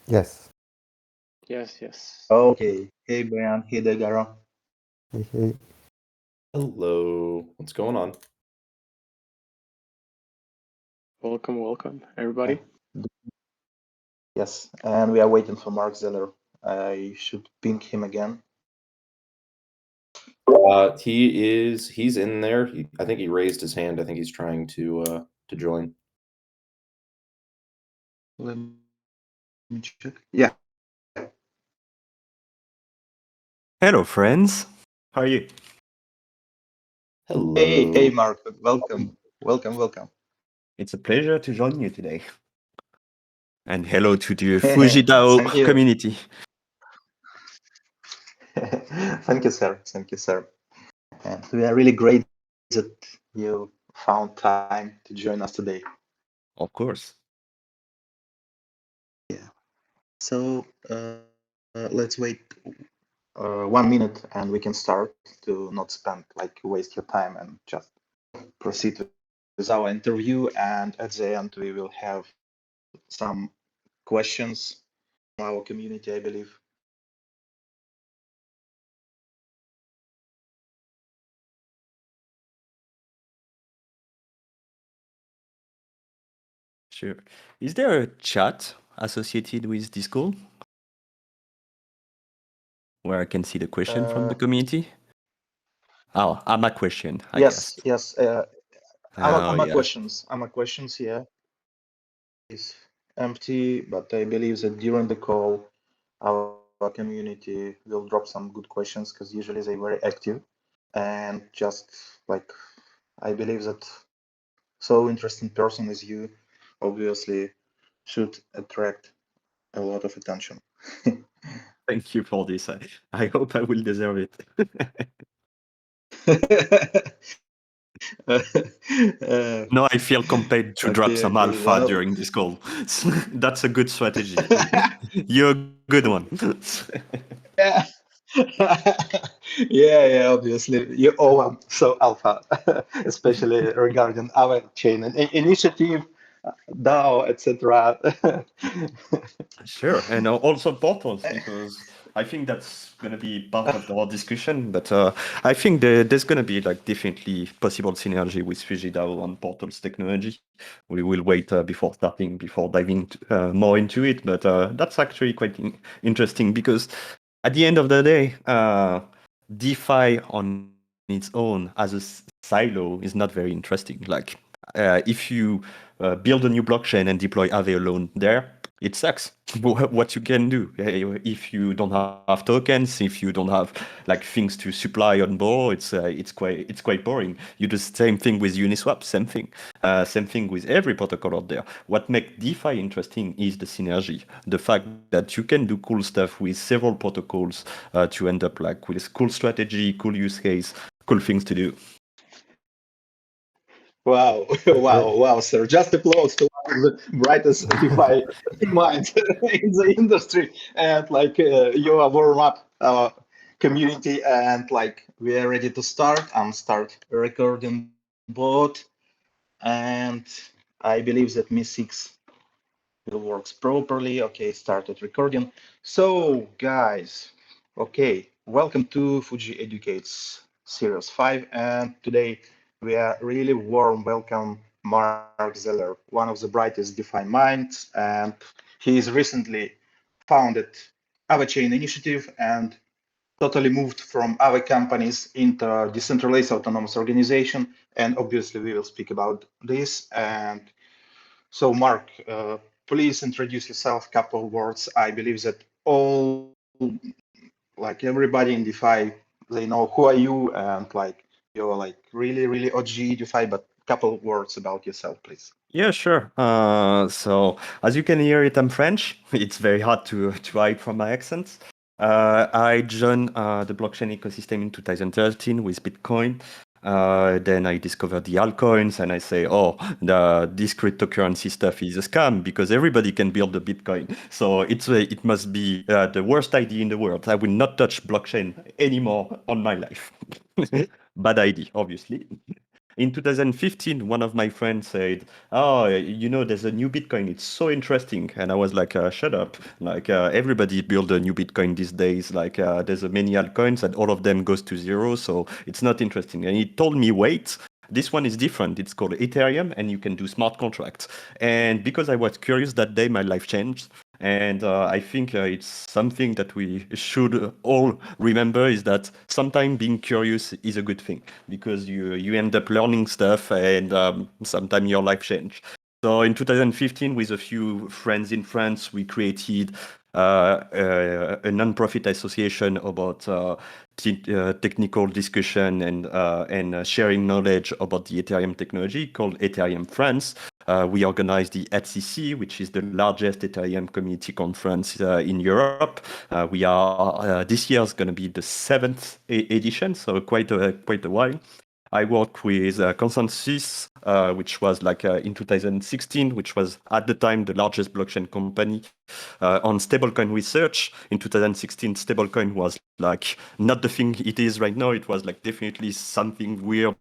Yes. Yes. Okay. Hey, Brian. Hey, Delgaro. Hey, hey. Hello. What's going on? Welcome, Uh, everybody. yes, and we are waiting for Marc Zeller. I should ping him again. He's in there. I think he raised his hand. I think he's trying to join. Let me check. Yeah. Hello, friends. How are you? Hello. Hey, Marc. Welcome. It's a pleasure to join you today. And hello to the Fuji Thank DAO you. community. Thank you, sir. Thank you, sir. And we are really great that you found time to join us today. Of course. Yeah. So let's wait 1 minute and we can start to not spend waste your time and just proceed with our interview. And at the end, we will have some questions from our community, I believe. Sure. Is there a chat associated with this call where I can see the question from the community? Oh, I'm a question, I guess. Yes. Oh, I'm a yeah. questions. I'm a questions here. It's empty, but I believe that during the call, our community will drop some good questions because usually they're very active. And just like I believe that so interesting person as you obviously should attract a lot of attention. Thank you for this. I hope I will deserve it. No, I feel compelled to drop some Okay. alpha Well, during this call. That's a good strategy. You're a good one. yeah. Yeah, obviously. You all are so alpha, especially regarding our chain and initiative, DAO, etc. Sure, and also portals, because I think that's going to be part of our discussion. But I think there's going to be definitely possible synergy with FujiDAO on portals technology. We will wait before diving more into it. But that's actually quite interesting because at the end of the day, DeFi on its own as a silo is not very interesting. If you build a new blockchain and deploy Aave alone there, it sucks. What you can do if you don't have tokens, if you don't have things to supply on board, it's quite boring. You do the same thing with Uniswap, same thing with every protocol out there. What makes DeFi interesting is the synergy, the fact that you can do cool stuff with several protocols to end up with cool strategy, cool use case, cool things to do. Wow, wow, sir. Just applause to one of the brightest DeFi minds in the industry. And you are warm up our community and we are ready to start. I'm start recording board and I believe that Mi6 will works properly. Okay, started recording. So guys, okay, welcome to Fuji Educates Series 5 and today we are really warm welcome Marc Zeller, one of the brightest DeFi minds, and he is recently founded Avachain Initiative and totally moved from other companies into decentralized autonomous organization. And obviously we will speak about this. And so, Mark, please introduce yourself. Couple words. I believe that all, everybody in DeFi, they know who are you, and you're really OG DeFi. But couple words about yourself, please. Yeah, sure. So as you can hear it, I'm French. It's very hard to hide from my accent. I joined the blockchain ecosystem in 2013 with Bitcoin. Then I discovered the altcoins, and I say, oh, this cryptocurrency stuff is a scam because everybody can build a Bitcoin. So it must be the worst idea in the world. I will not touch blockchain anymore on my life. Bad idea, obviously. In 2015, one of my friends said, "Oh, there's a new Bitcoin. It's so interesting." And I was like, "Shut up! Like everybody build a new Bitcoin these days. Like there's a many altcoins, and all of them goes to zero, so it's not interesting." And he told me, "Wait." This one is different. It's called Ethereum, and you can do smart contracts. And because I was curious that day, my life changed. And I think it's something that we should all remember is that sometimes being curious is a good thing because you end up learning stuff and sometimes your life change. So in 2015, with a few friends in France, we created a non-profit association about technical discussion and sharing knowledge about the Ethereum technology called Ethereum France. We organized the ETHCC, which is the largest Ethereum community conference in Europe. We are this year is going to be the 7th edition, so quite a while. I worked with Consensus, which was like in 2016, which was at the time the largest blockchain company on stablecoin research. In 2016, stablecoin was like not the thing it is right now. It was like definitely something weird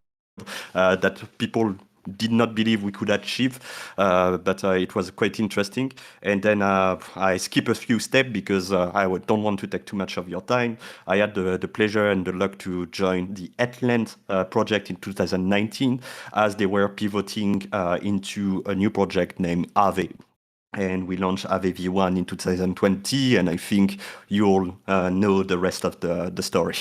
that people did not believe we could achieve, but it was quite interesting. And then I skip a few steps because don't want to take too much of your time. I had the pleasure and the luck to join the Atlant project in 2019 as they were pivoting into a new project named Aave. And we launched Aave V1 in 2020, and I think you all know the rest of the story.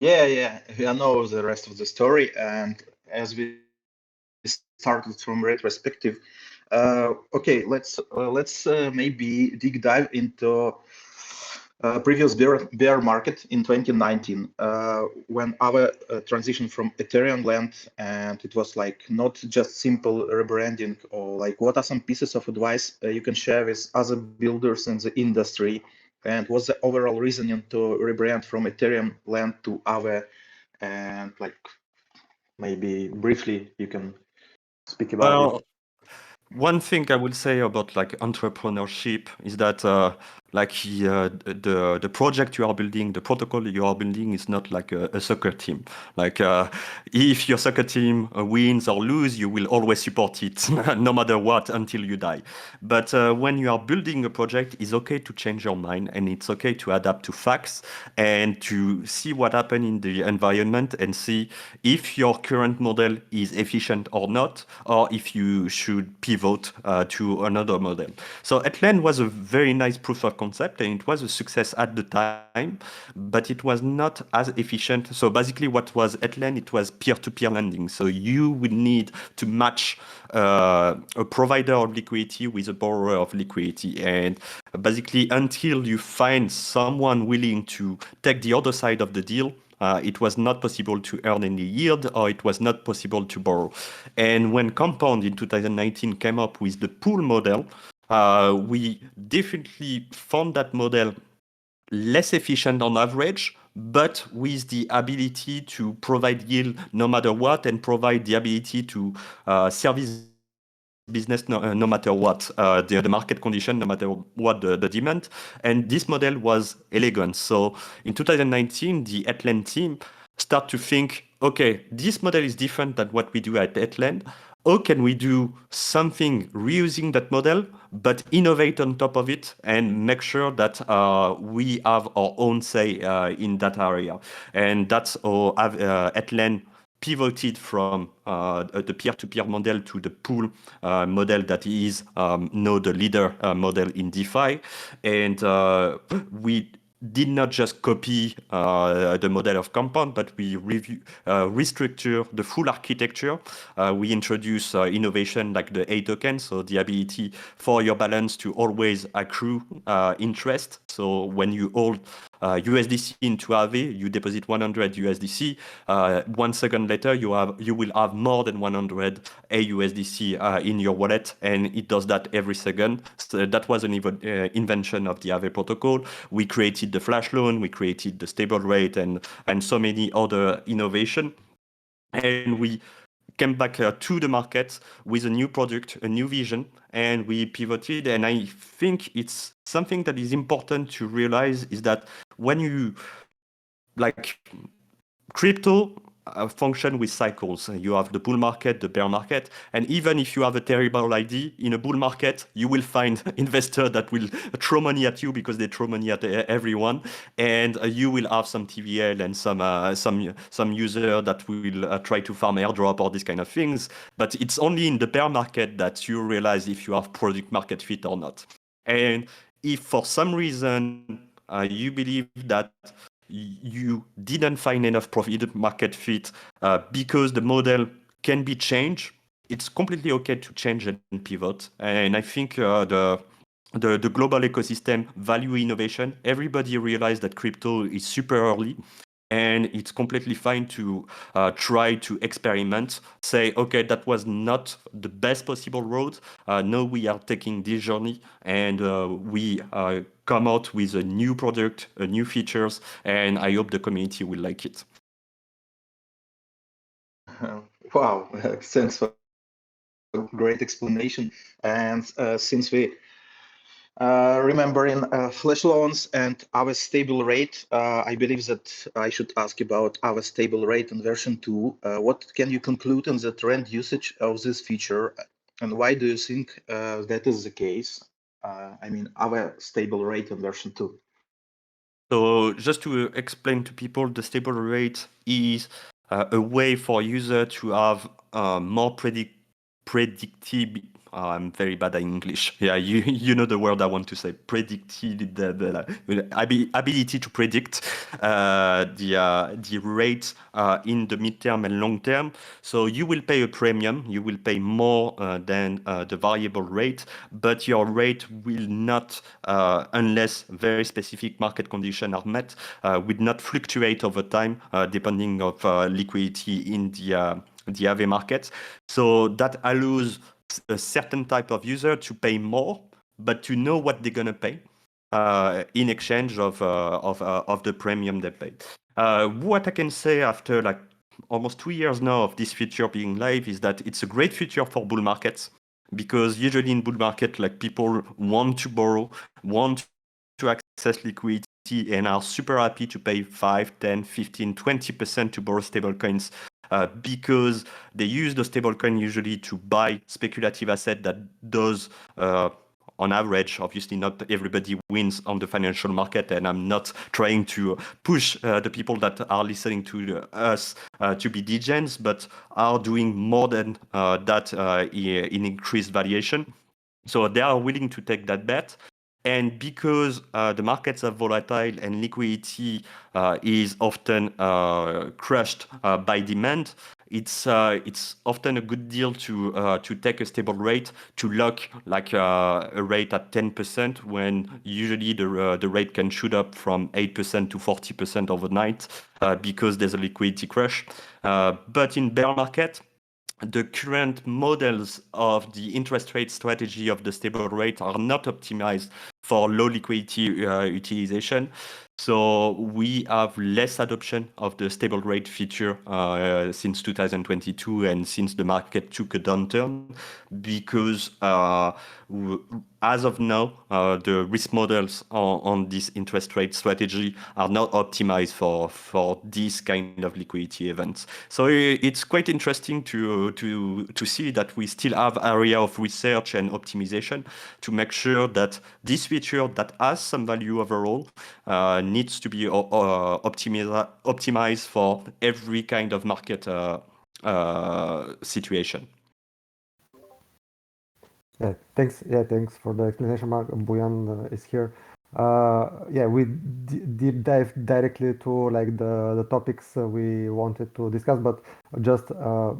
Yeah, I know the rest of the story, and as we started from retrospective, okay, let's maybe dive into previous bear market in 2019 when our transition from Ethereum land, and it was like not just simple rebranding. Or like, what are some pieces of advice you can share with other builders in the industry, and what's the overall reasoning to rebrand from Ethereum land to Aave? And like, maybe briefly you can speak about it. One thing I would say about like entrepreneurship is that the project you are building, the protocol you are building is not like a soccer team. Like if your soccer team wins or lose, you will always support it no matter what until you die. But when you are building a project, it's okay to change your mind and it's okay to adapt to facts and to see what happened in the environment and see if your current model is efficient or not, or if you should pivot to another model. So Atlant was a very nice proof of concept and it was a success at the time, but it was not as efficient. So basically what was Atlant, it was peer-to-peer lending. So you would need to match a provider of liquidity with a borrower of liquidity. And basically until you find someone willing to take the other side of the deal, it was not possible to earn any yield or it was not possible to borrow. And when Compound in 2019 came up with the pool model, we definitely found that model less efficient on average, but with the ability to provide yield no matter what and provide the ability to service business no matter what the market condition, no matter what the demand. And this model was elegant. So in 2019, the Atlant team start to think, okay, this model is different than what we do at Atlant. How can we do something reusing that model, but innovate on top of it and make sure that we have our own say in that area? And that's how Atlant pivoted from the peer-to-peer model to the pool model that is now the leader model in DeFi. And we did not just copy the model of Compound, but we restructure the full architecture. We introduce innovation like the A token, so the ability for your balance to always accrue interest. So when you hold USDC into Aave, you deposit 100 USDC. 1 second later, you will have more than 100 AUSDC in your wallet, and it does that every second. So that was an invention of the Aave protocol. We created the flash loan, we created the stable rate, and so many other innovation. And we came back to the market with a new product, a new vision, and we pivoted. And I think it's something that is important to realize is that when you like crypto function with cycles. You have the bull market, the bear market, and even if you have a terrible idea in a bull market, you will find investor that will throw money at you because they throw money at everyone, and you will have some TVL and some user that will try to farm airdrop or these kind of things. But it's only in the bear market that you realize if you have product market fit or not. And if for some reason you believe that you didn't find enough product market fit because the model can be changed, it's completely okay to change and pivot. And I think the global ecosystem value innovation. Everybody realized that crypto is super early, and it's completely fine to try to experiment, say, okay, that was not the best possible road. Now we are taking this journey, and we come out with a new product, new features, and I hope the community will like it. Wow, thanks for a great explanation. And since we remembering flash loans and our stable rate, I believe that I should ask about our stable rate in version 2. What can you conclude on the trend usage of this feature, and why do you think that is the case? I mean, our stable rate in version 2. So just to explain to people, the stable rate is a way for user to have more predictable. I'm very bad at English. Yeah, you know the word I want to say. Ability to predict the rate in the midterm and long term. So you will pay a premium. You will pay more than the variable rate, but your rate will not, unless very specific market conditions are met, will not fluctuate over time depending of liquidity in the AVE market. So that allows a certain type of user to pay more, but to know what they're gonna pay in exchange of the premium they pay. What I can say after like almost 2 years now of this feature being live is that it's a great feature for bull markets, because usually in bull market, like, people want to borrow, want to access liquidity, and are super happy to pay 5, 10, 15, 20% to borrow stable coins. Because they use the stablecoin usually to buy speculative asset that does, on average, obviously not everybody wins on the financial market, and I'm not trying to push the people that are listening to us to be degens, but are doing more than that in increased valuation. So they are willing to take that bet. And because the markets are volatile and liquidity is often crushed by demand, it's often a good deal to take a stable rate, to lock like a rate at 10%, when usually the rate can shoot up from 8% to 40% overnight because there's a liquidity crush. But in bear market, the current models of the interest rate strategy of the stable rate are not optimized for low liquidity utilization. So we have less adoption of the stable rate feature since 2022 and since the market took a downturn, because as of now, the risk models on this interest rate strategy are not optimized for this kind of liquidity events. So it's quite interesting to see that we still have area of research and optimization to make sure that this feature that has some value overall needs to be optimized for every kind of market situation. Yeah, thanks. Yeah, thanks for the explanation, Mark. Boyan is here. Yeah, we deep dive directly to like the topics we wanted to discuss, but just a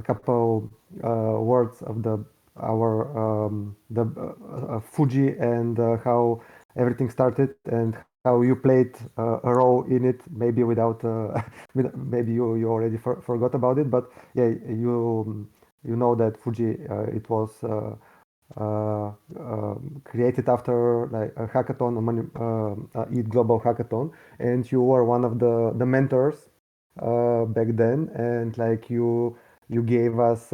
couple words of our Fuji and how everything started and how you played a role in it. Maybe without maybe you already forgot about it, but yeah, you know that Fuji it was created after like a hackathon, ETH Global Hackathon, and you were one of the mentors back then, and like you gave us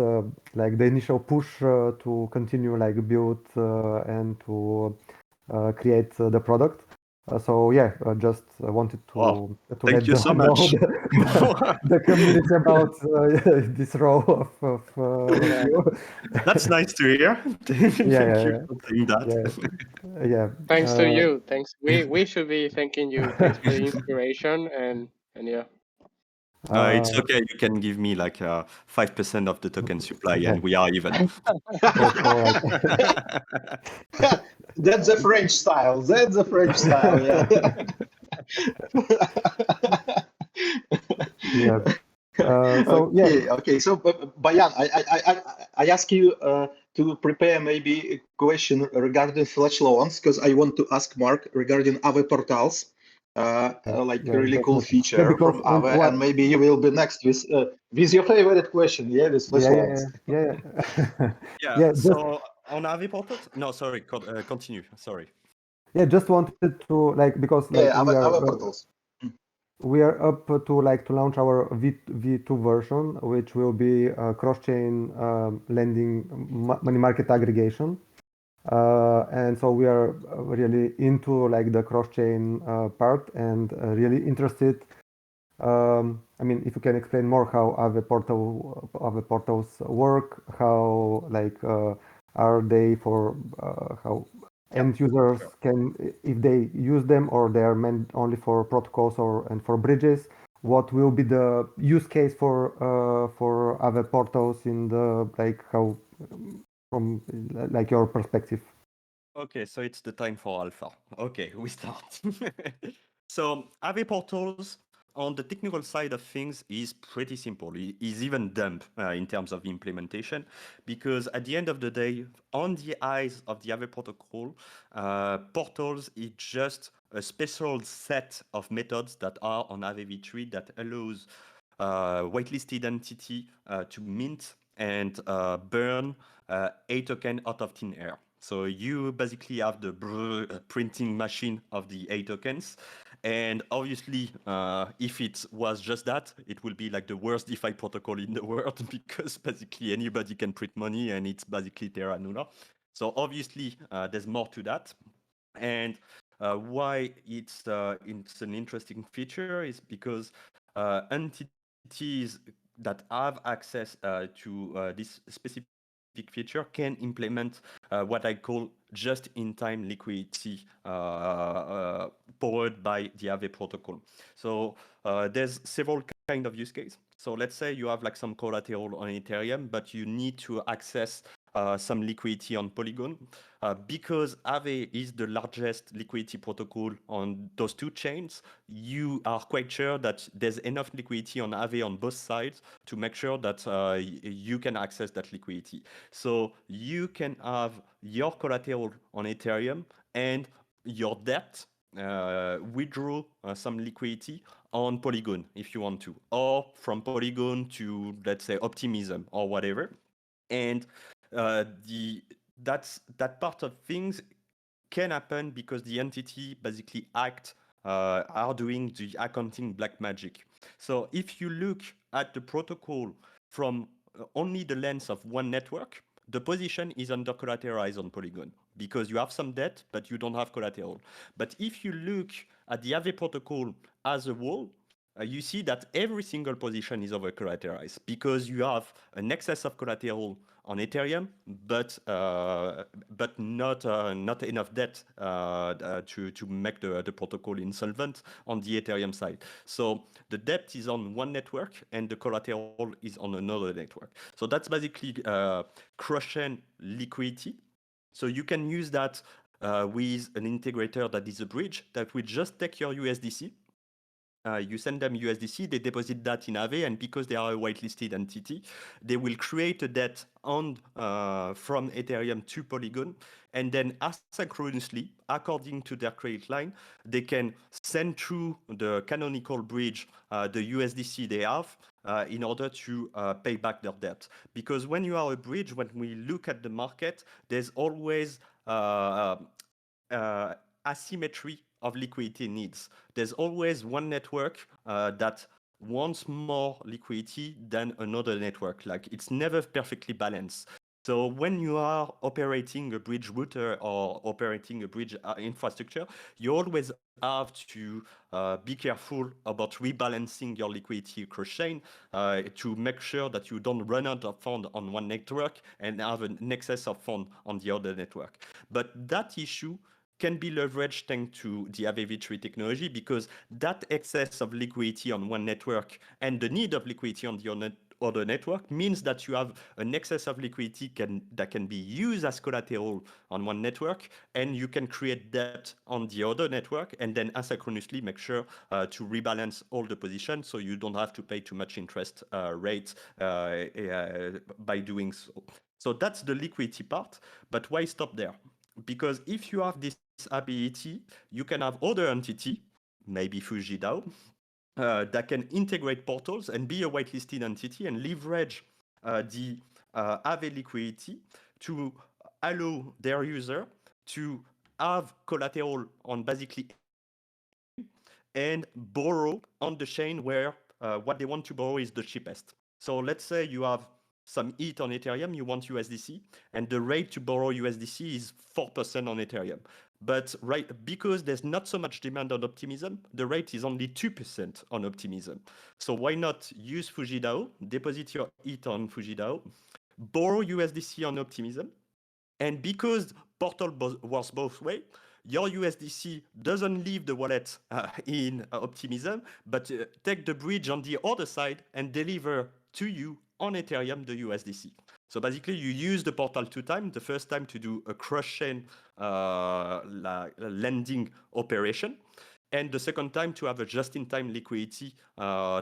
like the initial push to continue like build and to create the product. So yeah, just wanted to Wow. to Thank let you so know much. the community about this role of Yeah. you. That's nice to hear. Yeah, Thank you yeah, for saying that. yeah. Thanks to you. Thanks. We should be thanking you. Thanks for the inspiration and yeah. It's okay. You can give me like 5% of the token supply, Yeah. and we are even. All right. That's the French style. That's the French style. Yeah. Yeah. So yeah, Okay. So, Bayan, I ask you to prepare maybe a question regarding flash loans because I want to ask Mark regarding Aave portals. Like yeah, a really cool definitely. Yeah, feature because from Aave, and what? maybe you will be next with your favorite question. Yeah, with flash Yeah, loans. yeah. Yeah. Yeah, just So on Aave portals? No, sorry. Continue. Sorry. yeah, just wanted to like because like Yeah, Aave portals. we are up to like to launch our V2 version, which will be cross-chain lending money market aggregation. And so we are really into like the cross-chain part and really interested. I mean, if you can explain more how Aave portals work, how like are they for how Yeah. end users Sure. can, if they use them or they are meant only for protocols or and for bridges, what will be the use case for Aave portals in the like how from like your perspective? Okay, so it's the time for alpha. Okay, we start. So Aave portals on the technical side of things is pretty simple. It is even dumb in terms of implementation, because at the end of the day, on the eyes of the Aave protocol, portals is just a special set of methods that are on Aave v3 that allows whitelisted entity to mint and burn a token out of thin air. So you basically have the printing machine of the A tokens. And obviously, if it was just that, it will be like the worst DeFi protocol in the world because basically anybody can print money and it's basically terra nula. So obviously, there's more to that. And why it's an interesting feature is because entities that have access to this specific feature can implement what I call just-in-time liquidity powered by the Aave protocol. So there's several kind of use case. So let's say you have like some collateral on Ethereum, but you need to access some liquidity on Polygon. Because Aave is the largest liquidity protocol on those two chains, you are quite sure that there's enough liquidity on Aave on both sides to make sure that you can access that liquidity. So you can have your collateral on Ethereum and your debt withdraw some liquidity on Polygon if you want to, or from Polygon to, let's say, Optimism or whatever. And that part of things can happen because the entity basically are doing the accounting black magic. So if you look at the protocol from only the lens of one network, the position is under collateralized on Polygon because you have some debt, but you don't have collateral. But if you look at the Aave protocol as a whole, you see that every single position is over collateralized because you have an excess of collateral on Ethereum, but not enough debt to make the protocol insolvent on the Ethereum side. So the debt is on one network and the collateral is on another network. So that's basically cross-chain liquidity. So you can use that with an integrator that is a bridge that will just take your USDC. You send them USDC, they deposit that in Aave, and because they are a whitelisted entity, they will create a debt from Ethereum to Polygon, and then asynchronously, according to their credit line, they can send through the canonical bridge the USDC they have in order to pay back their debt. Because when you are a bridge, when we look at the market, there's always asymmetry of liquidity needs. There's always one network that wants more liquidity than another network. Like it's never perfectly balanced. So when you are operating a bridge router or operating a bridge infrastructure, you always have to be careful about rebalancing your liquidity across chain to make sure that you don't run out of fund on one network and have an excess of fund on the other network. But that issue can be leveraged thanks to the AVV3 technology, because that excess of liquidity on one network and the need of liquidity on the other network means that you have an excess of liquidity that can be used as collateral on one network, and you can create debt on the other network, and then asynchronously make sure to rebalance all the positions, so you don't have to pay too much interest rate by doing so. So that's the liquidity part. But why stop there? Because if you have this ability, you can have other entity, maybe Fuji DAO, that can integrate portals and be a whitelisted entity and leverage the AVE liquidity to allow their user to have collateral on basically and borrow on the chain where what they want to borrow is the cheapest. So let's say you have some ETH on Ethereum, you want USDC, and the rate to borrow USDC is 4% on Ethereum. But because there's not so much demand on Optimism, the rate is only 2% on Optimism. So why not use Fuji DAO, deposit your ETH on Fuji DAO, borrow USDC on Optimism, and because Portal works both ways, your USDC doesn't leave the wallet in Optimism, but take the bridge on the other side and deliver to you on Ethereum the USDC. So basically, you use the portal 2 times. The first time to do a cross-chain lending operation, and the second time to have a just-in-time liquidity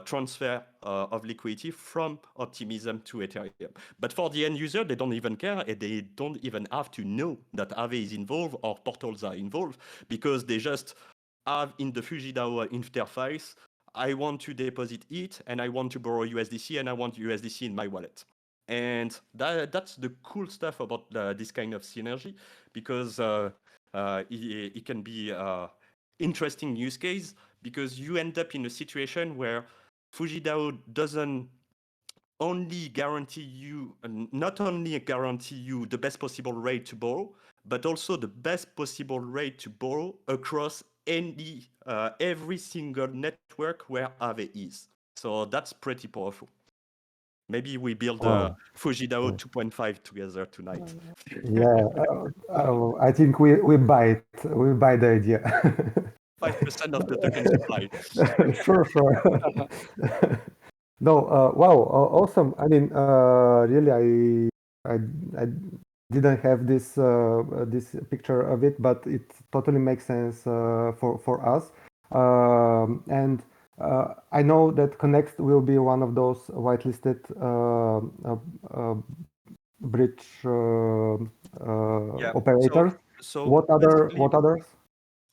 transfer of liquidity from Optimism to Ethereum. But for the end user, they don't even care, and they don't even have to know that Aave is involved or portals are involved, because they just have in the Fuji DAO interface, I want to deposit it, and I want to borrow USDC, and I want USDC in my wallet. And that's the cool stuff about this kind of synergy, because it can be interesting use case, because you end up in a situation where FujiDAO doesn't only guarantee you, not only guarantee you the best possible rate to borrow, but also the best possible rate to borrow across every single network where Aave is. So that's pretty powerful. Maybe we build a FujiDAO 2.5 together tonight. Yeah, I think we buy it. We buy the idea. 5% of the token supply. Sure. No, wow, awesome. I mean, really, I didn't have this picture of it, but it totally makes sense for us. And I know that Connect will be one of those whitelisted bridge operators. So What others?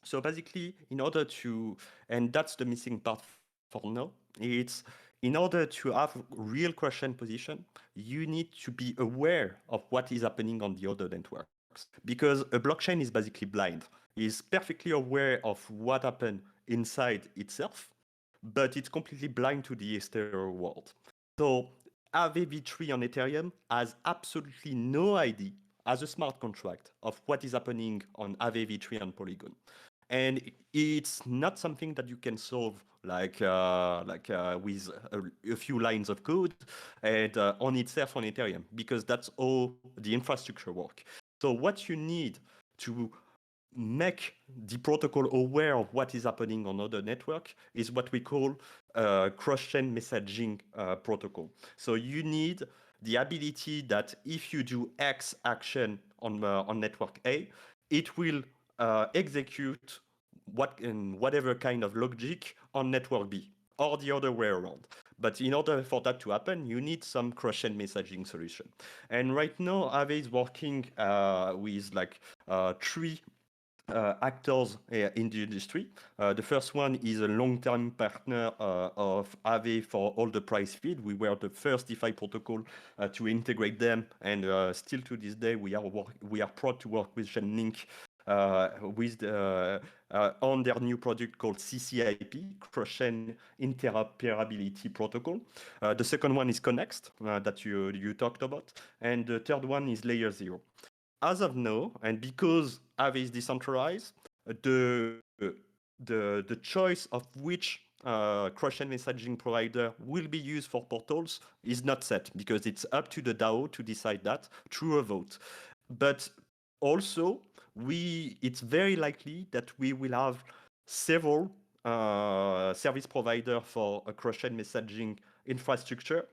So basically, in order to, and that's the missing part for now, it's in order to have real cross-chain position, you need to be aware of what is happening on the other networks. Because a blockchain is basically blind. It's perfectly aware of what happened inside itself, but it's completely blind to the external world. So Aave v3 on Ethereum has absolutely no idea as a smart contract of what is happening on Aave v3 on Polygon. And it's not something that you can solve with a few lines of code and on itself on Ethereum, because that's all the infrastructure work. So what you need to make the protocol aware of what is happening on other network is what we call cross-chain messaging protocol. So you need the ability that if you do X action on network A, it will execute whatever kind of logic on network B, or the other way around. But in order for that to happen, you need some cross-chain messaging solution. And right now, Aave is working with three actors in the industry. The first one is a long-term partner of Aave for all the price feed. We were the first DeFi protocol to integrate them, and still to this day we are proud to work with Chainlink with on their new product called CCIP, Cross-Chain Interoperability Protocol. The second one is Connext that you talked about, and the third one is Layer 0. As of now, and because Aave is decentralized, the choice of which cross-chain messaging provider will be used for portals is not set, because it's up to the DAO to decide that through a vote. But also, it's very likely that we will have several service provider for a cross-chain messaging infrastructure,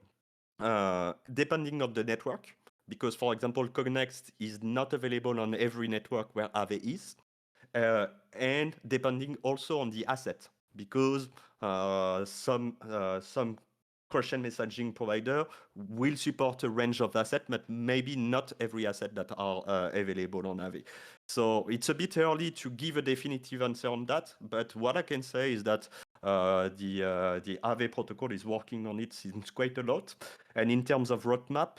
depending on the network. Because, for example, Cognext is not available on every network where Aave is. And depending also on the asset, because some cross-chain messaging provider will support a range of assets, but maybe not every asset that are available on Aave. So it's a bit early to give a definitive answer on that, but what I can say is that the Aave protocol is working on it since quite a lot. And in terms of roadmap,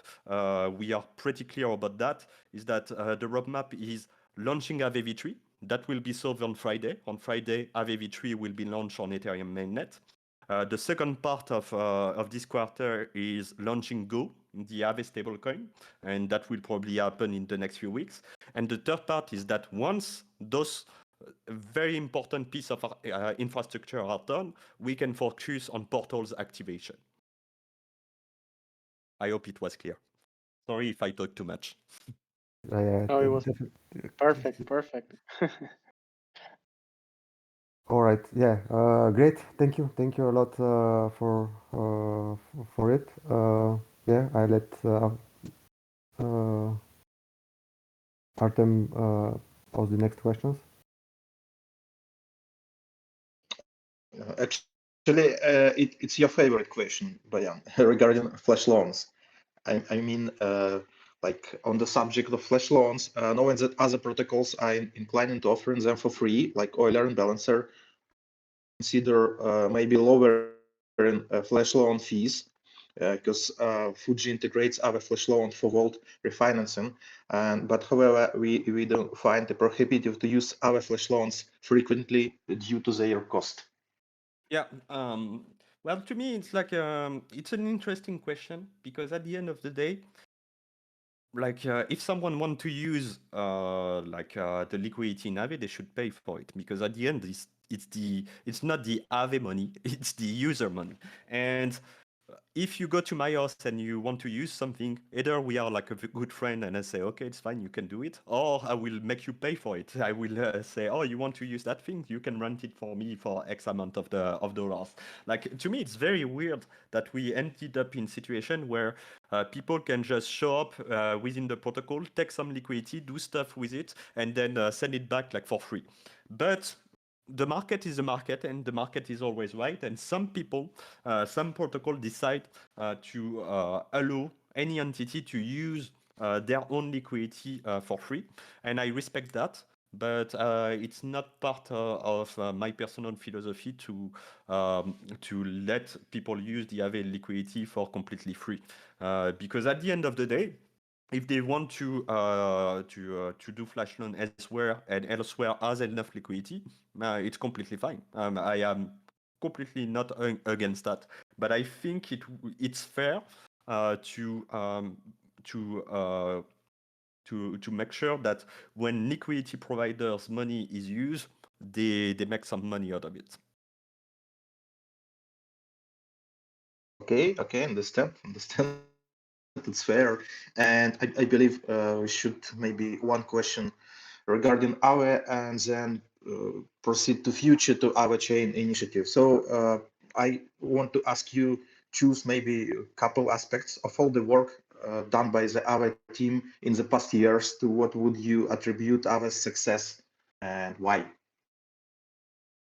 we are pretty clear about that, is that the roadmap is launching Aave v3. That will be solved on Friday. On Friday, Aave v3 will be launched on Ethereum mainnet. The second part of this quarter is launching Go, the Aave stablecoin, and that will probably happen in the next few weeks. And the third part is that once those very important piece of infrastructure are done, we can focus on portals activation. I hope it was clear. Sorry if I talked too much. Oh, it was perfect. All right. Yeah. Great. Thank you. Thank you a lot for it. Yeah. I let Artem pose the next questions. Actually, it's your favorite question, Bayan, regarding flash loans. I mean, like on the subject of flash loans, knowing that other protocols are inclining to offering them for free, like Euler and Balancer, consider maybe lowering flash loan fees, because Fuji integrates our flash loan for vault refinancing. But however, we don't find it prohibitive to use our flash loans frequently due to their cost. Yeah. Well, to me, it's like it's an interesting question, because at the end of the day, like if someone want to use the liquidity in Aave, they should pay for it, because at the end, it's not the Aave money, it's the user money. And if you go to my house and you want to use something, either we are like a good friend and I say, okay, it's fine, you can do it, or I will make you pay for it. I will say, oh, you want to use that thing? You can rent it for me for X amount of dollars. Like, to me, it's very weird that we ended up in situation where people can just show up within the protocol, take some liquidity, do stuff with it, and then send it back like for free. But the market is a market, and the market is always right. And some people, some protocol decide to allow any entity to use their own liquidity for free, and I respect that. But it's not part of my personal philosophy to let people use the Aave liquidity for completely free, because at the end of the day, if they want to do flash loan elsewhere, and elsewhere has enough liquidity, it's completely fine. I am completely not against that, but I think it's fair to make sure that when liquidity providers' money is used, they make some money out of it. Okay, understand. It's fair, and I believe we should maybe one question regarding our, and then proceed to future to our chain initiative. So I want to ask you, choose maybe a couple aspects of all the work done by our team in the past years. To what would you attribute our success, and why?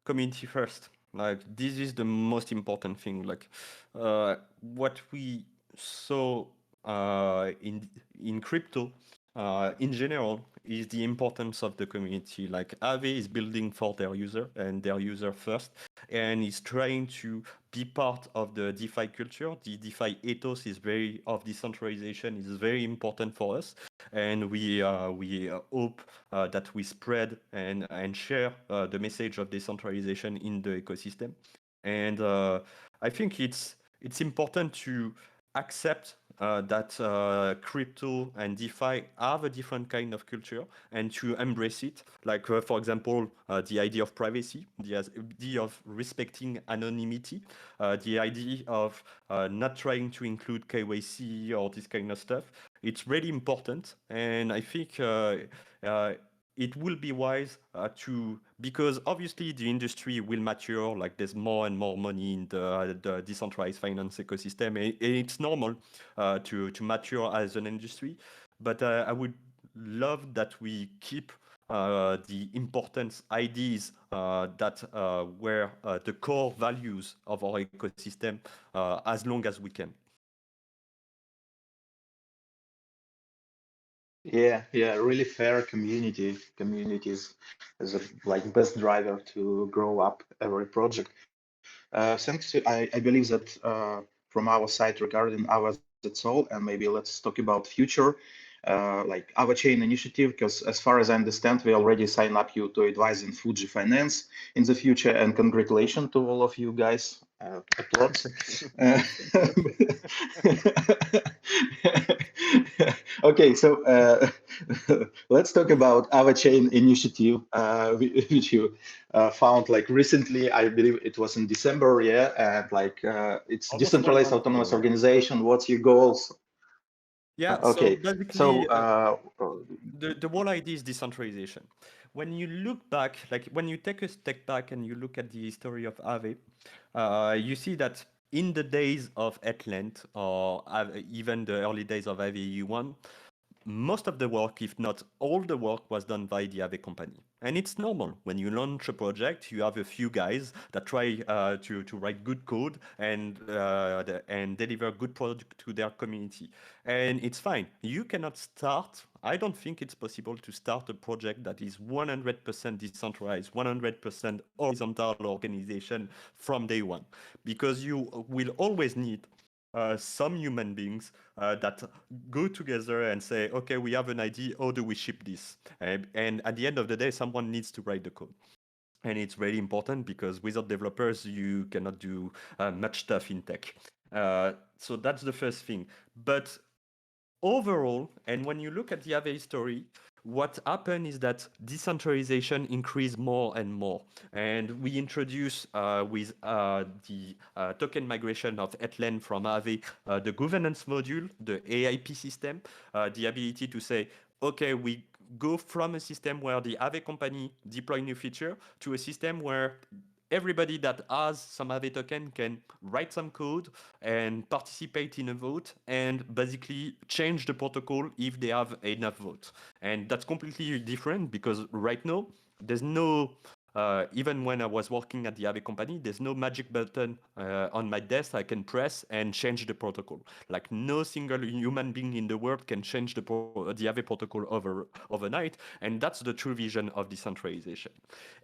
Community first. Like, this is the most important thing. Like, what we saw in crypto in general is the importance of the community. Like Aave is building for their user and their user first, and is trying to be part of the DeFi culture. The DeFi ethos is of decentralization is very important for us, and we hope that we spread and share the message of decentralization in the ecosystem. And I think it's important to accept that crypto and DeFi have a different kind of culture and to embrace it. Like, for example, the idea of privacy, the idea of respecting anonymity, the idea of not trying to include KYC or this kind of stuff. It's really important. And I think it will be wise because obviously the industry will mature, like there's more and more money in the decentralized finance ecosystem, and it's normal to mature as an industry. But I would love that we keep the important ideas that were the core values of our ecosystem as long as we can. Yeah, really fair community. Communities is a like best driver to grow up every project. Thanks. I believe that from our side regarding our that's all, and maybe let's talk about future, like our chain initiative, because as far as I understand, we already signed up you to advise in Fuji Finance in the future, and congratulations to all of you guys. Applause. Okay, so let's talk about our chain initiative, which you found like recently. I believe it was in December, yeah, and like it's Almost 1 decentralized month autonomous ago, yeah. organization. What's your goals? Yeah, so Okay, basically, so the whole idea is decentralization. When you look back, like when you take a step back and you look at the history of Aave, you see that in the days of Atlant or even the early days of Aave EU1, most of the work, if not all the work, was done by the Aave company. And it's normal. When you launch a project, you have a few guys that try to write good code and deliver good product to their community. And it's fine. You cannot start. I don't think it's possible to start a project that is 100% decentralized, 100% horizontal organization from day one, because you will always need some human beings that go together and say, okay, we have an idea, how do we ship this? And at the end of the day, someone needs to write the code. And it's really important because without developers, you cannot do much stuff in tech. So that's the first thing. But overall, and when you look at the Aave history, what happened is that decentralization increased more and more. And we introduced with the token migration of Atlan from Aave, the governance module, the AIP system, the ability to say, okay, we go from a system where the Aave company deploy new feature to a system where everybody that has some Aave token can write some code and participate in a vote and basically change the protocol if they have enough votes. And that's completely different because right now there's no even when I was working at the Aave company, there's no magic button on my desk I can press and change the protocol. Like no single human being in the world can change the Aave protocol overnight, and that's the true vision of decentralization.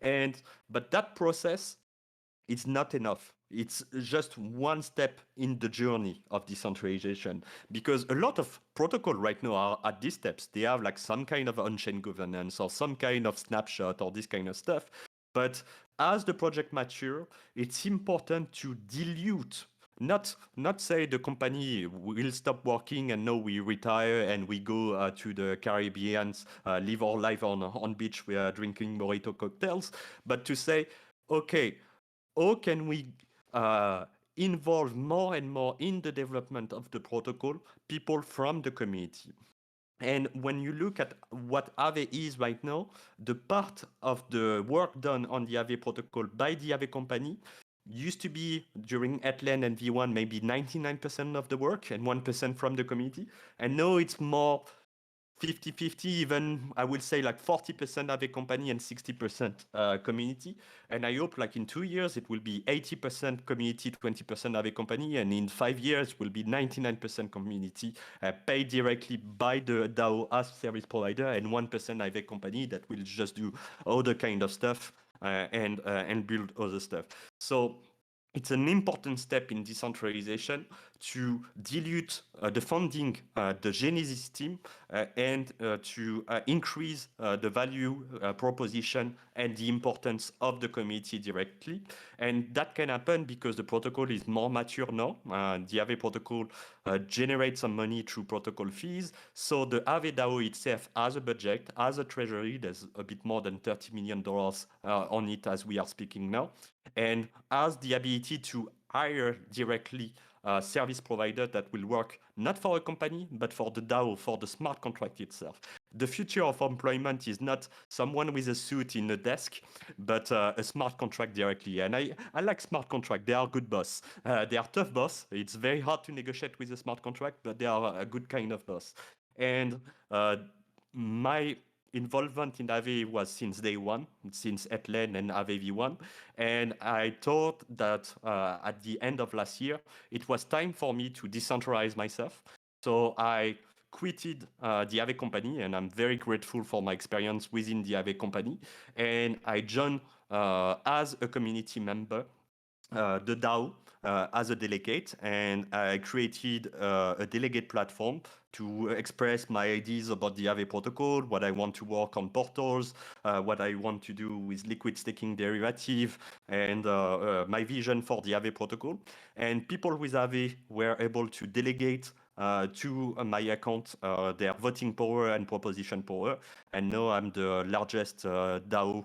But that process is not enough. It's just one step in the journey of decentralization, because a lot of protocol right now are at these steps. They have like some kind of on-chain governance or some kind of snapshot or this kind of stuff. But as the project mature, it's important to dilute, not say the company will stop working and now we retire and we go to the Caribbean, live our life on beach, we are drinking mojito cocktails, but to say, okay, how can we involve more and more in the development of the protocol people from the community? And when you look at what Aave is right now, the part of the work done on the Aave protocol by the Aave company used to be during Atlan and V1 maybe 99% of the work and 1% from the community. And now it's more 50-50, even I will say like 40% Aave company and 60% community. And I hope like in 2 years it will be 80% community, 20% Aave company, and in 5 years will be 99% community paid directly by the DAO as service provider, and 1% Aave company that will just do other kind of stuff and build other stuff. So it's an important step in decentralization to dilute the funding, the Genesis team, and to increase the value proposition and the importance of the community directly. And that can happen because the protocol is more mature now. The Aave protocol generates some money through protocol fees. So the Aave DAO itself has a budget, has a treasury. There's a bit more than $30 million on it as we are speaking now, and has the ability to hire directly service provider that will work not for a company, but for the DAO, for the smart contract itself. The future of employment is not someone with a suit in a desk, but a smart contract directly. And I like smart contract. They are good boss. They are tough boss. It's very hard to negotiate with a smart contract, but they are a good kind of boss. And my involvement in Aave was since day one, since Etlen and Aave V1. And I thought that at the end of last year, it was time for me to decentralize myself. So I quitted the Aave company, and I'm very grateful for my experience within the Aave company. And I joined as a community member the DAO as a delegate, and I created a delegate platform to express my ideas about the Aave protocol, what I want to work on portals, what I want to do with liquid staking derivative, and my vision for the Aave protocol. And people with Aave were able to delegate to my account their voting power and proposition power. And now I'm the largest DAO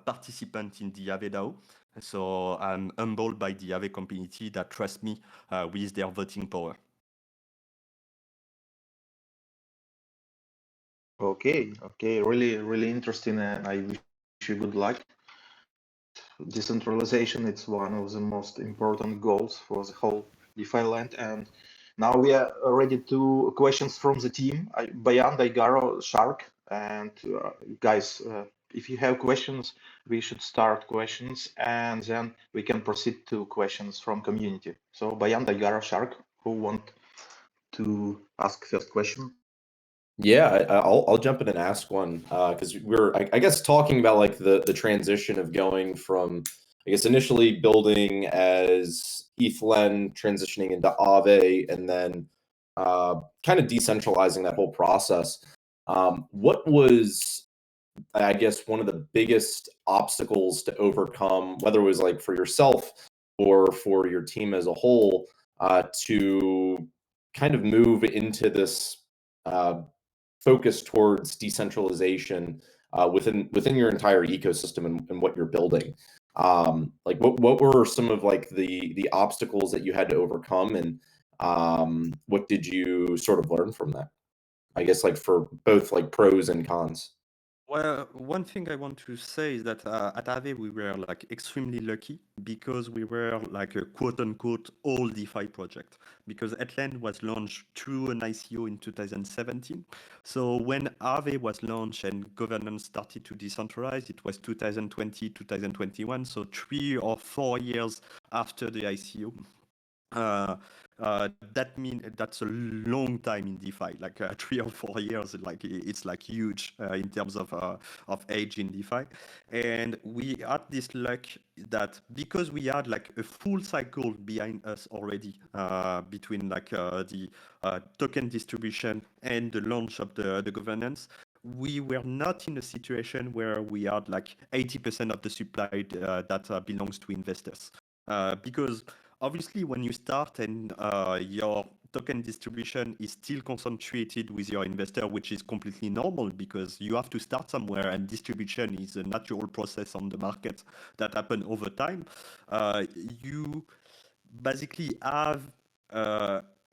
participant in the Aave DAO. So I'm humbled by the Aave community that trusts me with their voting power. Okay, really interesting, and I wish you good luck. Decentralization, it's one of the most important goals for the whole DeFi land. And now we are ready to questions from the team. Bayan, Daigaro, Shark, and guys, if you have questions, we should start questions, and then we can proceed to questions from community. So Bayan, Daigaro, Shark, who want to ask first question? Yeah, I'll jump in and ask one because we're I guess talking about like the transition of going from I guess initially building as ETHLEN, transitioning into Aave, and then kind of decentralizing that whole process. What was I guess one of the biggest obstacles to overcome, whether it was like for yourself or for your team as a whole, to kind of move into this focus towards decentralization within your entire ecosystem and what you're building. Like what were some of like the obstacles that you had to overcome, and what did you sort of learn from that? I guess like for both like pros and cons. Well, one thing I want to say is that at Aave we were like extremely lucky because we were like a quote unquote all DeFi project, because Etland was launched through an ICO in 2017. So when Aave was launched and governance started to decentralize, it was 2020, 2021. So 3 or 4 years after the ICO. That means that's a long time in DeFi, like 3 or 4 years. Like it's like huge in terms of age in DeFi, and we had this luck that because we had like a full cycle behind us already between like the token distribution and the launch of the governance. We were not in a situation where we had like 80% of the supply that belongs to investors, because obviously, when you start and your token distribution is still concentrated with your investor, which is completely normal because you have to start somewhere, and distribution is a natural process on the market that happen over time. You basically have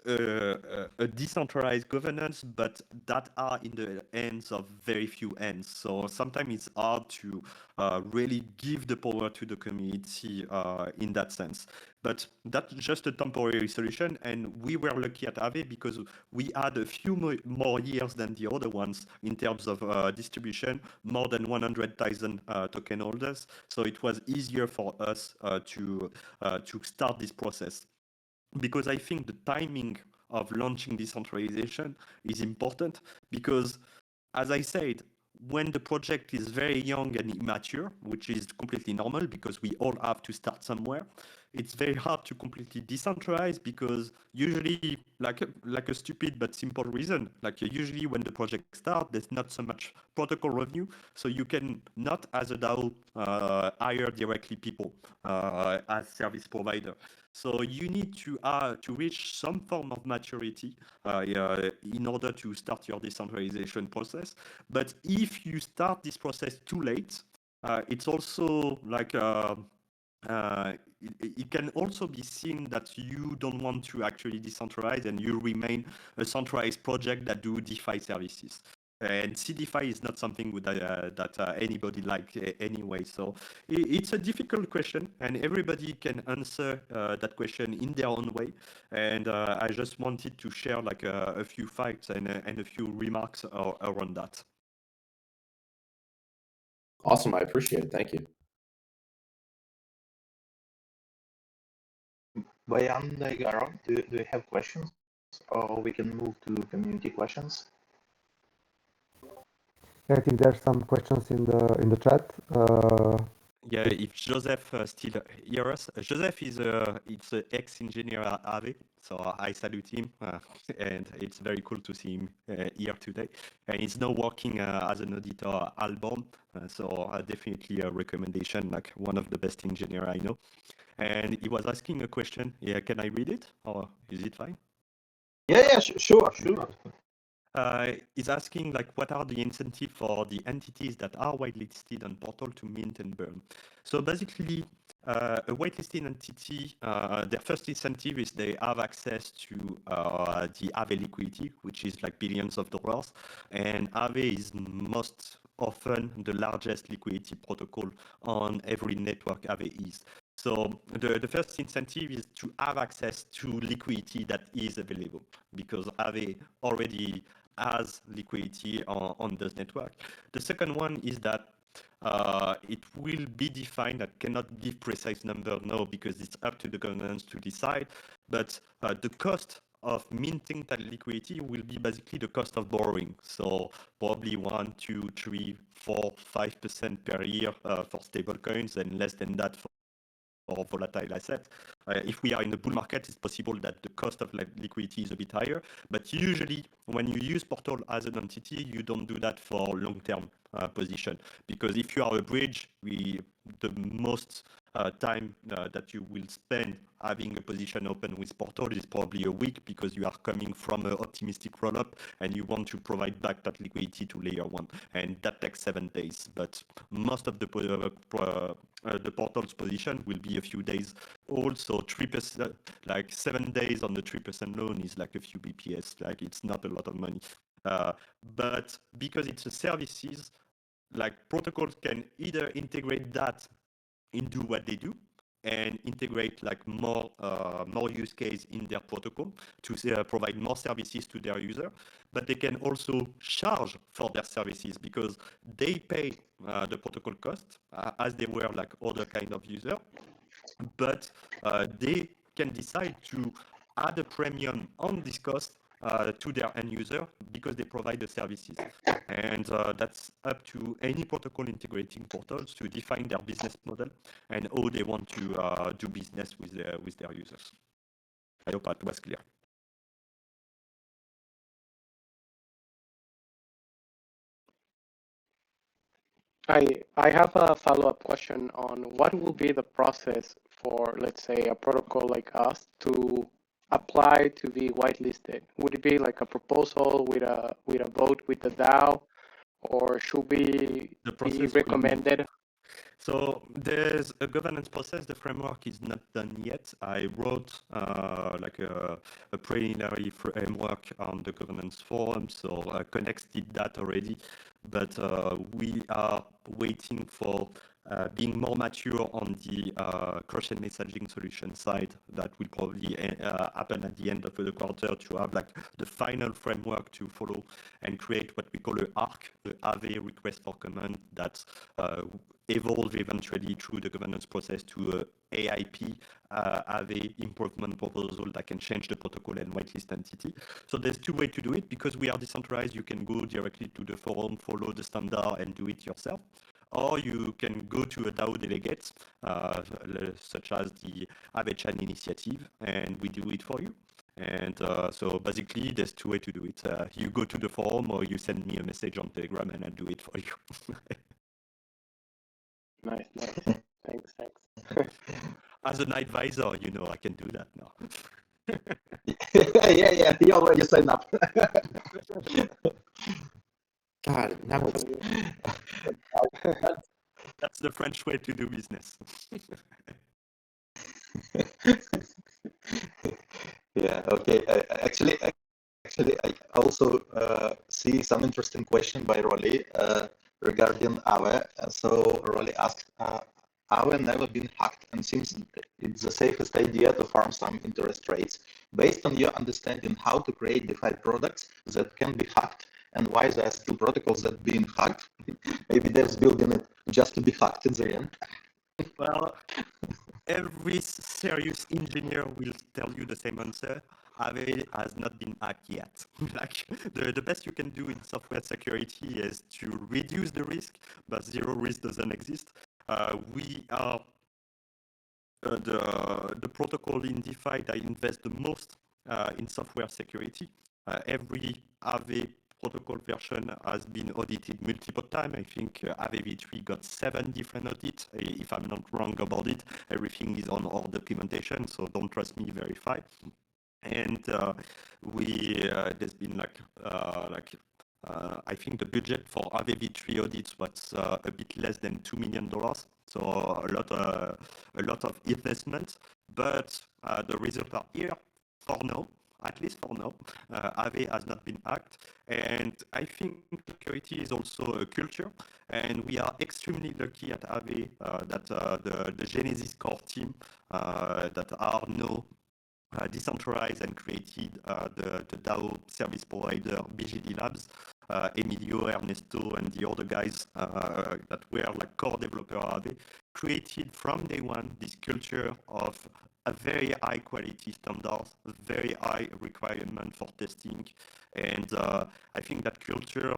a decentralized governance, but that are in the hands of very few hands. So sometimes it's hard to really give the power to the community in that sense. But that's just a temporary solution, and we were lucky at Aave because we had a few more years than the other ones in terms of distribution, more than 100,000 token holders. So it was easier for us to start this process, because I think the timing of launching decentralization is important, because, as I said, when the project is very young and immature, which is completely normal because we all have to start somewhere, it's very hard to completely decentralize, because usually, like a stupid but simple reason, like usually when the project starts, there's not so much protocol revenue, so you can not, as a DAO, hire directly people as service provider. So you need to reach some form of maturity in order to start your decentralization process. But if you start this process too late, it's also like it can also be seen that you don't want to actually decentralize and you remain a centralized project that do DeFi services. And CDFI is not something that anybody like anyway. So it's a difficult question, and everybody can answer that question in their own way. And I just wanted to share like a few facts and a few remarks around that. Awesome, I appreciate it. Thank you. Bayan, Garo, do you have questions? Or we can move to community questions. I think there's some questions in the chat. Yeah, if Joseph still hears us, Joseph is it's an ex-engineer at Aave, so I salute him, and it's very cool to see him here today. And he's now working as an auditor at Alborn, so definitely a recommendation, like one of the best engineers I know. And he was asking a question. Yeah, can I read it, or is it fine? Yeah, sure. Is asking like, what are the incentives for the entities that are whitelisted on Portal to mint and burn? So basically, a whitelisted entity, their first incentive is they have access to the Aave liquidity, which is like billions of dollars, and Aave is most often the largest liquidity protocol on every network Aave is. So the first incentive is to have access to liquidity that is available, because Aave already has liquidity on this network. The second one is that it will be defined. I cannot give precise number now because it's up to the governance to decide, but the cost of minting that liquidity will be basically the cost of borrowing. So probably 1, 2, 3, 4, 5% per year for stable coins, and less than that for volatile assets. If we are in the bull market, it's possible that the cost of liquidity is a bit higher, but usually when you use Portal as an entity, you don't do that for long-term position, because if you are a bridge, the most time that you will spend having a position open with Portal is probably a week, because you are coming from an optimistic roll-up and you want to provide back that liquidity to layer one, and that takes 7 days. But most of the Portal's position will be a few days old, so 3%, like 7 days on the 3% loan is like a few BPS, like it's not a lot of money. But because it's a services, like protocols can either integrate that into what they do and integrate like more use case in their protocol to provide more services to their user, but they can also charge for their services because they pay the protocol cost as they were like other kind of user, but they can decide to add a premium on this cost to their end user because they provide the services. And that's up to any protocol integrating portals to define their business model and how they want to do business with their users. I hope that was clear. I have a follow-up question on what will be the process for, let's say, a protocol like us to apply to be whitelisted. Would it be like a proposal with a vote with the DAO, or should we be recommended? So there's a governance process. The framework is not done yet. I wrote a preliminary framework on the governance forum, so Connex did that already. But we are waiting for being more mature on the cross-chain messaging solution side. That will probably happen at the end of the quarter to have like the final framework to follow and create what we call a ARC, the AV request for comment, that evolve eventually through the governance process to AIP, AV improvement proposal that can change the protocol and whitelist entity. So there's two ways to do it. Because we are decentralized, you can go directly to the forum, follow the standard and do it yourself. Or you can go to a DAO delegate, such as the AVChan initiative, and we do it for you. And so basically, there's two ways to do it. You go to the forum, or you send me a message on Telegram, and I do it for you. Nice. Thanks. As an advisor, you know, I can do that now. yeah, you already signed up. God, now it's That's the French way to do business. Yeah, okay. Actually, I also see some interesting question by Rolly regarding Aave. So Rolly asked, Aave never been hacked and seems it's the safest idea to farm some interest rates. Based on your understanding, how to create DeFi products that can be hacked, and why there are still protocols that being hacked? Maybe they're building it just to be hacked in the end. Well, every serious engineer will tell you the same answer. Aave has not been hacked yet. Like the best you can do in software security is to reduce the risk, but zero risk doesn't exist. We are the protocol in DeFi that invest the most in software security. Every Aave protocol version has been audited multiple times. I think Aave v3 got 7 different audits. If I'm not wrong about it, everything is on our documentation, so don't trust me, verify. And there's been I think the budget for Aave v3 audits was a bit less than $2 million. So a lot of investment, but the results are here for now. At least for now, Aave has not been hacked, and I think security is also a culture, and we are extremely lucky at Aave that the Genesis core team that are now decentralized and created the DAO service provider BGD Labs, Emilio, Ernesto, and the other guys that were like core developer Aave, created from day one this culture of a very high quality standards, very high requirement for testing. And I think that culture,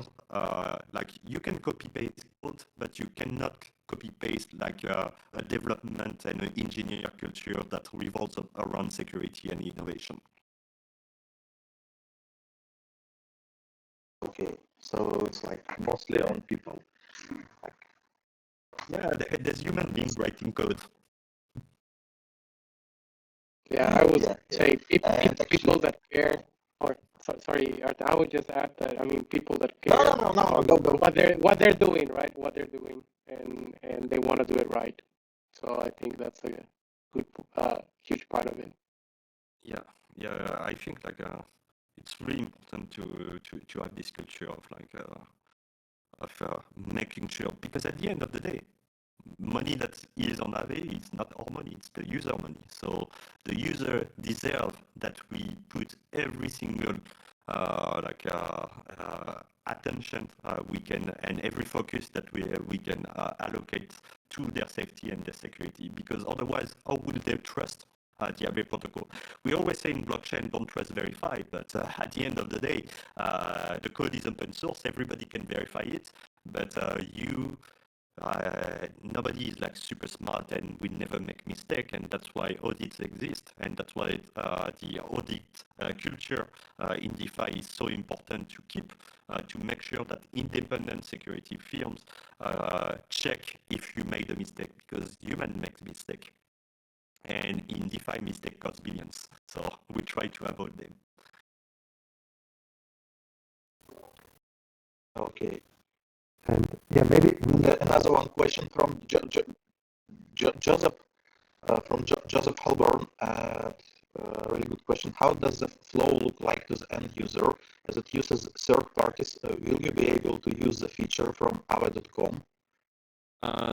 like you can copy paste code, but you cannot copy paste like a development and an engineer culture that revolves around security and innovation. Okay, so it's like mostly on people. Yeah, there's human beings writing code. Yeah, I would say And people that care. Or sorry, Arta, I would just add that I mean people that care no, go. what they're doing, right? What they're doing, and they want to do it right. So I think that's a good, huge part of it. Yeah, I think like it's really important to have this culture of like making sure, because at the end of the day, money that is on Aave is not our money, it's the user money. So the user deserves that we put every single attention we can, and every focus that we can allocate to their safety and their security, because otherwise how would they trust the Aave protocol? We always say in blockchain, don't trust, verify, but at the end of the day, the code is open source, everybody can verify it, but nobody is like super smart and we never make mistake, and that's why audits exist, and that's why the audit culture in DeFi is so important to keep, to make sure that independent security firms check if you made a mistake, because human makes mistake, and in DeFi mistake cost billions, so we try to avoid them. Okay. And yeah, maybe another one question from Joseph Joseph Halborn. Really good question. How does the flow look like to the end user as it uses third parties? Will you be able to use the feature from ava.com?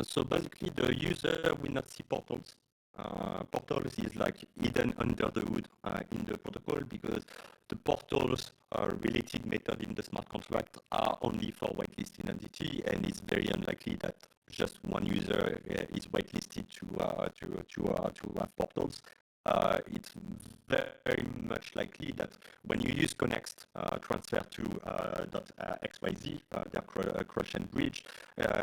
So basically, the user will not see portals. Portals is like hidden under the hood in the protocol because the portals are related method in the smart contract are only for whitelisted entity, and it's very unlikely that just one user is whitelisted to have portals. It's very much likely that when you use Connext transfer to .xyz, their crush and bridge,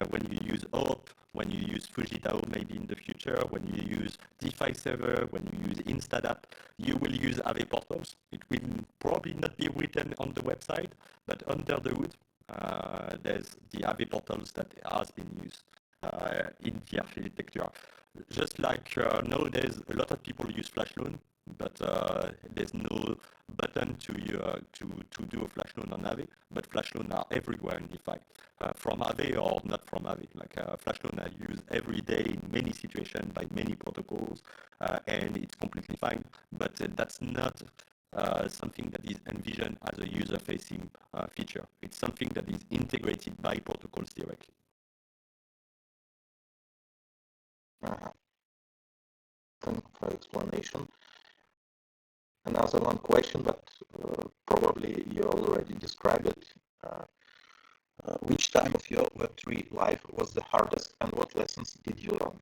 when you use OP, when you use Fuji maybe in the future, when you use DeFi server, when you use InstaDApp, you will use Aave portals. It will probably not be written on the website, but under the hood, there's the Aave portals that has been used in the architecture. Just like nowadays, a lot of people use flash loan, but there's no button to do a flash loan on Aave. But flash loan are everywhere in DeFi, from Aave or not from Aave. Like flash loan are used every day in many situations by many protocols, and it's completely fine. But that's not something that is envisioned as a user-facing feature. It's something that is integrated by protocols directly. Thank you for explanation. Another one question, but probably you already described it. Which time of your Web3 life was the hardest, and what lessons did you learn?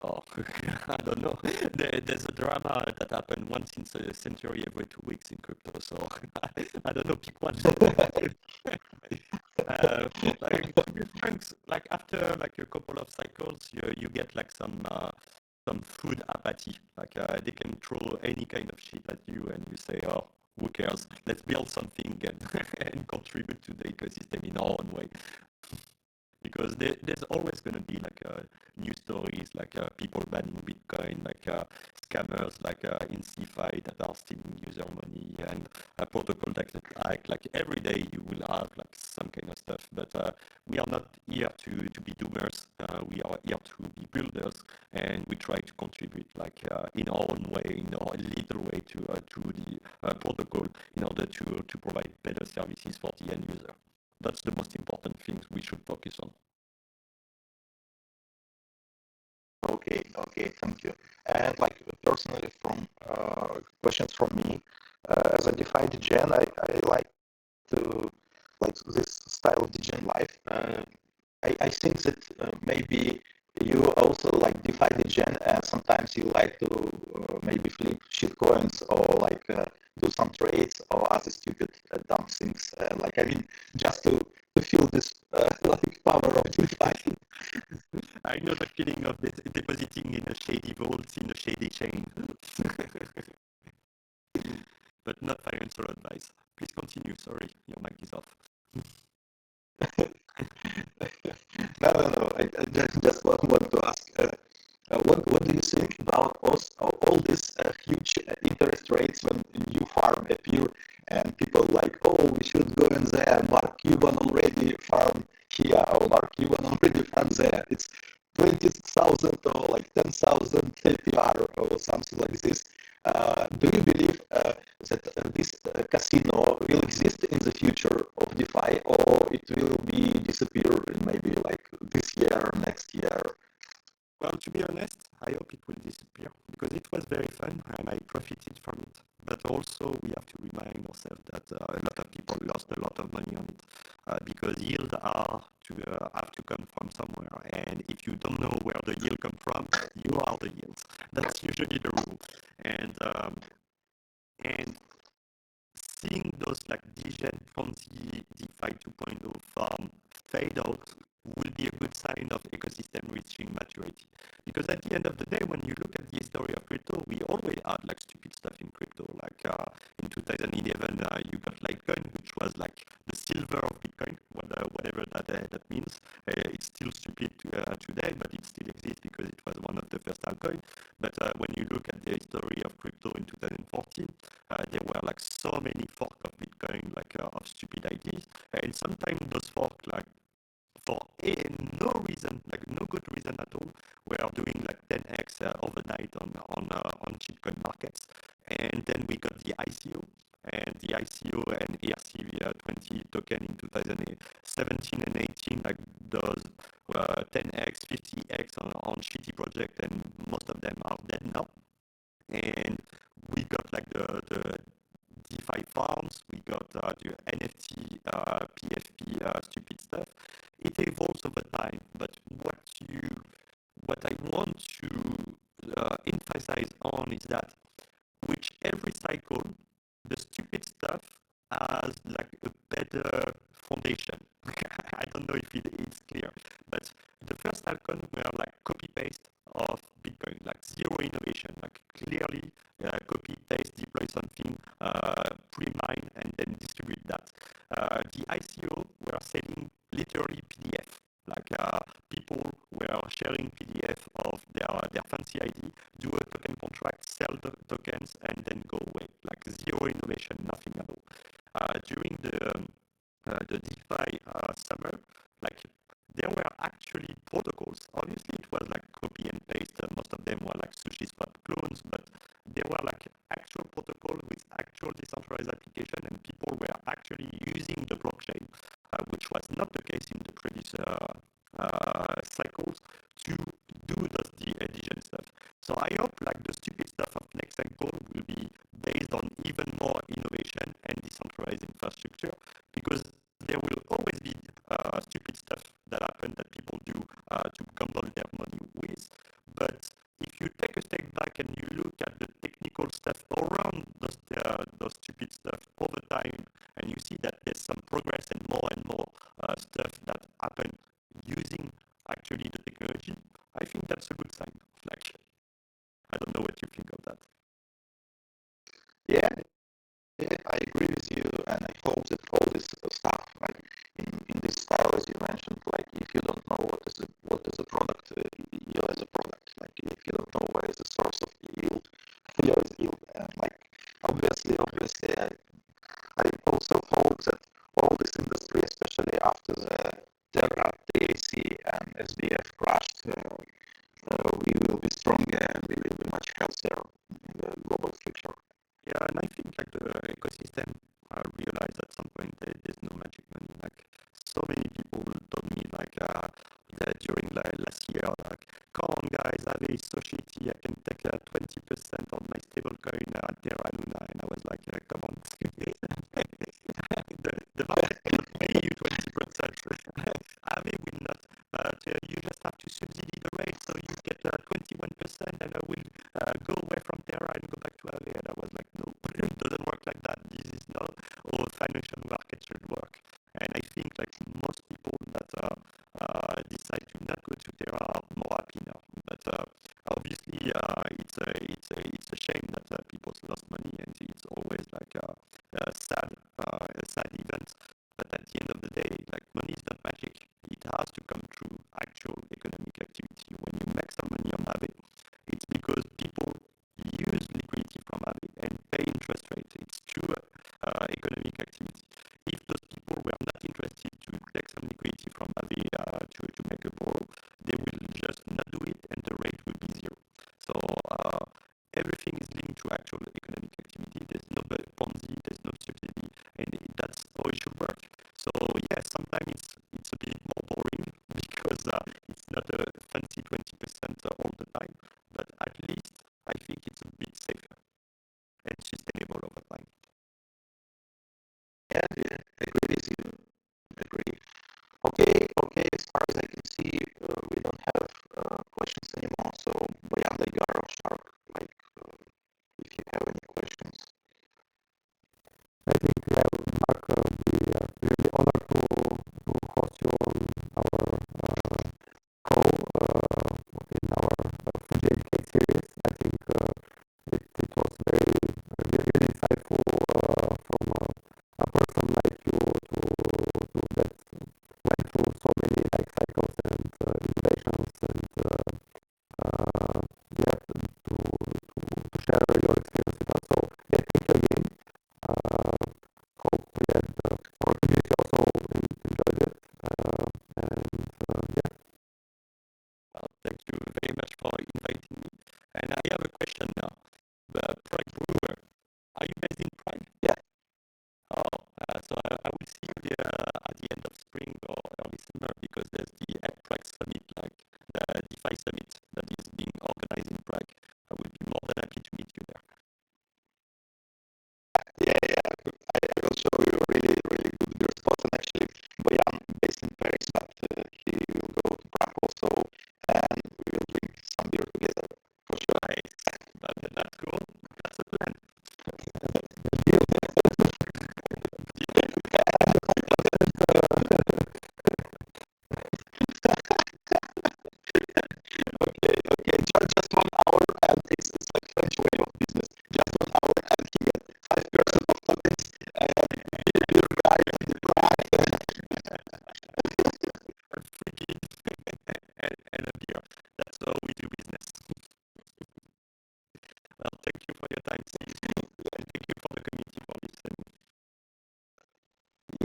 Oh, I don't know. There's a drama that happened once in a century every 2 weeks in crypto, so I don't know, pick one. Like, to be frank, like after like a couple of cycles, you get like some food apathy. Like they can throw any kind of shit at you, and you say, "Oh, who cares? Let's build something and contribute to the ecosystem in our own way." Because there's always going to be like new stories, like people banning Bitcoin, like scammers, like in CeFi that are stealing user money, and a protocol that act like every day you will have like some kind of stuff. But we are not here to be doomers. We are here to be builders, and we try to contribute like in our own way, in our little way to the protocol in order to provide better services for the end user. That's the most important things we should focus on. Okay, thank you. And like personally, from questions from me, as a DeFi degen, I like to like this style of degen life. I think that maybe you also like DeFi degen, and sometimes you like to maybe flip shit coins or like do some trades or other stupid dumb things. Like I mean, just to feel this like power of DeFi. I know the feeling of depositing in a shady vault in a shady chain. But not financial advice. Please continue. Sorry, your mic is off. No. I just want to ask, what do you think about all these huge interest rates when you farm appear and people like, oh, we should go in there, Mark Cuban already farm here, or Mark Cuban already farm there. It's 20,000 or like 10,000 APR or something like this. Do you believe that this casino will exist in the future of DeFi, or it will be disappear in maybe like this year or next year? Well, to be honest, I hope it will disappear because it was very fun and I profited from it. But also, we have to remind ourselves that a lot of people lost a lot of money on it because yields have to come from somewhere. And if you don't know where the yield come from, you are the yields. That's usually the rule. And seeing those like degen from the DeFi 2.0 farm fade out will be a good sign of ecosystem reaching maturity. Because at the end of the day, when you look at the history of crypto, we always had like stupid stuff in crypto. Like in 2011, you got Litecoin, which was like the silver of Bitcoin, whatever that means. It's still stupid today, but it still exists because it was one of the first altcoins. But when you look at the history of crypto in 2014, there were like so many forks of Bitcoin, like of stupid ideas, and sometimes those forks like no reason, like no good reason at all. We are doing like 10x overnight on shitcoin markets, and then we got the ICO. And the ICO and ERC20 token in 2017 and 18 like does 10x, 50x on shitty project, and most of them are dead now. And we got like the DeFi farms, we got the NFT, PFP, stupid stuff. It evolves over time, but what I want to emphasize on is that which every cycle, the stupid stuff has like a better foundation. I don't know if it's clear, but the first cycle were like copy paste of Bitcoin, like zero innovation, like clearly copy paste, deploy something, pre-mine, and then distribute that. The ICO were selling literally PDF. Like people were sharing PDF of their fancy ID, do a token contract, sell the tokens, and then go away. Like zero innovation, nothing at all. During the DeFi summer, like there were actually protocols. Obviously, it was like copy and paste. Most of them were like sushi spot clones, but there were like actual protocol with actual decentralized application, and people were actually using the blockchain, which was not the case in the previous cycles, to do the addition stuff. So I hope like the stupid stuff of next cycle will be based on even more innovation and decentralized infrastructure, because there will always be stupid stuff that happen that people do to gamble their money with. But if you take a step back and you look at the technical stuff around those stupid stuff over time, and you see that there's some progress and more stuff that happen using actually the technology, I think that's a good sign. Like, I don't know what you think of that. Yeah, I agree with you, and I hope that all this stuff, like in this style, as you mentioned, like if you don't know what is a product, you as a product, like if you don't know what is the source of yield, you as yield, and like obviously, I also hope that all this industry, especially after the Terra, DAC, and SBF crashed, we will be stronger and we will be much healthier in the global future. Yeah, and I think like the ecosystem realized at some point that there's no magic money. Like so many people told me like during like last year, like, come on guys, Aave is so shitty, I can take 20% on my stablecoin Terra Luna, and I was like, come on, the market will pay you 20%. Aave will not, but you just have to subsidy the rate, so you get 21%, and I will go away from Terra and go back to Aave. And I was like, no, it doesn't work like that. This is not how a financial market should work. And I think like most people that decide to not go to Terra are more happy now. But obviously, it's a shame that people lost money, and it's always like a sad event. But at the end of the day, like money is not magic. It has to come through actual economic activity. When you make some money on Aave, it's because people use liquidity from Aave and pay interest rate. It's true economic activity. If those people were not interested to take some liquidity from Aave to make a borrow, they will just not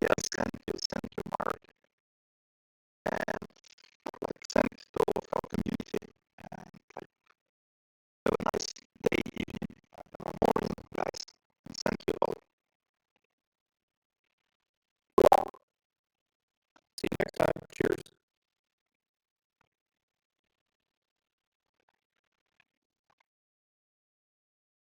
Yes, and